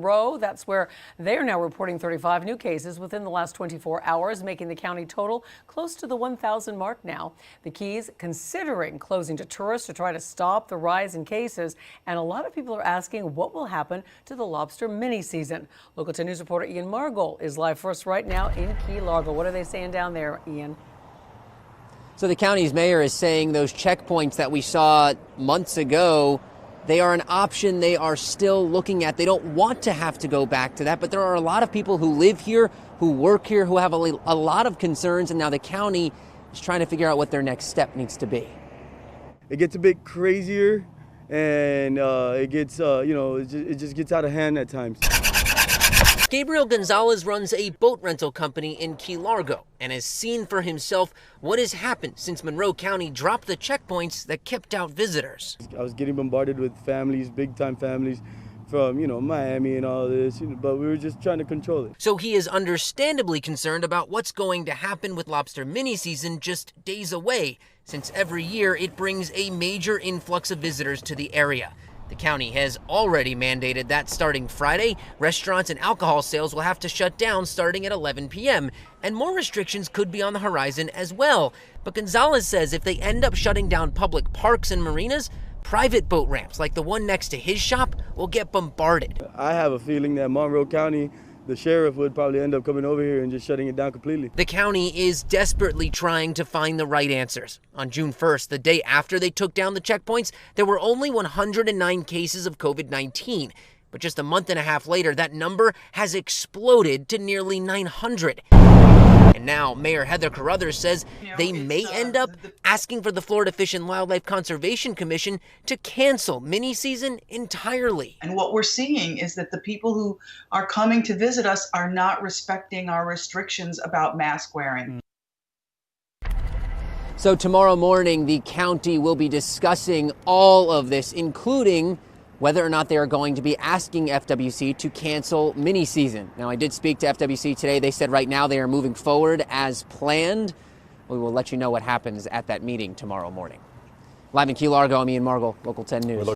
Monroe. That's where they are now reporting 35 new cases within the last 24 hours, making the county total close to the 1,000 mark now. The Keys considering closing to tourists to try to stop the rise in cases. And a lot of people are asking what will happen to the lobster mini season. Local 10 News reporter Ian Margol is live for us right now in Key Largo. What are they saying down there, Ian? So the county's mayor is saying those checkpoints that we saw months ago, they are an option they are still looking at. They don't want to have to go back to that, but there are a lot of people who live here, who work here, who have a lot of concerns, and now the county is trying to figure out what their next step needs to be. It gets a bit crazier, and it gets, it just gets out of hand at times. Gabriel Gonzalez runs a boat rental company in Key Largo and has seen for himself what has happened since Monroe County dropped the checkpoints that kept out visitors. I was getting bombarded with families, big-time families from, Miami and all this, but we were just trying to control it. So he is understandably concerned about what's going to happen with lobster mini season just days away, since every year it brings a major influx of visitors to the area. The county has already mandated that starting Friday, restaurants and alcohol sales will have to shut down starting at 11 p.m. And more restrictions could be on the horizon as well. But Gonzalez says if they end up shutting down public parks and marinas, private boat ramps like the one next to his shop will get bombarded. I have a feeling that Monroe County, the sheriff would probably end up coming over here and just shutting it down completely. The county is desperately trying to find the right answers. On June 1st, the day after they took down the checkpoints, there were only 109 cases of COVID-19. But just a month and a half later, that number has exploded to nearly 900. And now Mayor Heather Carruthers says they may end up asking for the Florida Fish and Wildlife Conservation Commission to cancel mini season entirely. And what we're seeing is that the people who are coming to visit us are not respecting our restrictions about mask wearing. So tomorrow morning, the county will be discussing all of this, including whether or not they are going to be asking FWC to cancel mini season. Now, I did speak to FWC today. They said right now they are moving forward as planned. We will let you know what happens at that meeting tomorrow morning. Live in Key Largo, I'm Ian Margol, Local 10 News.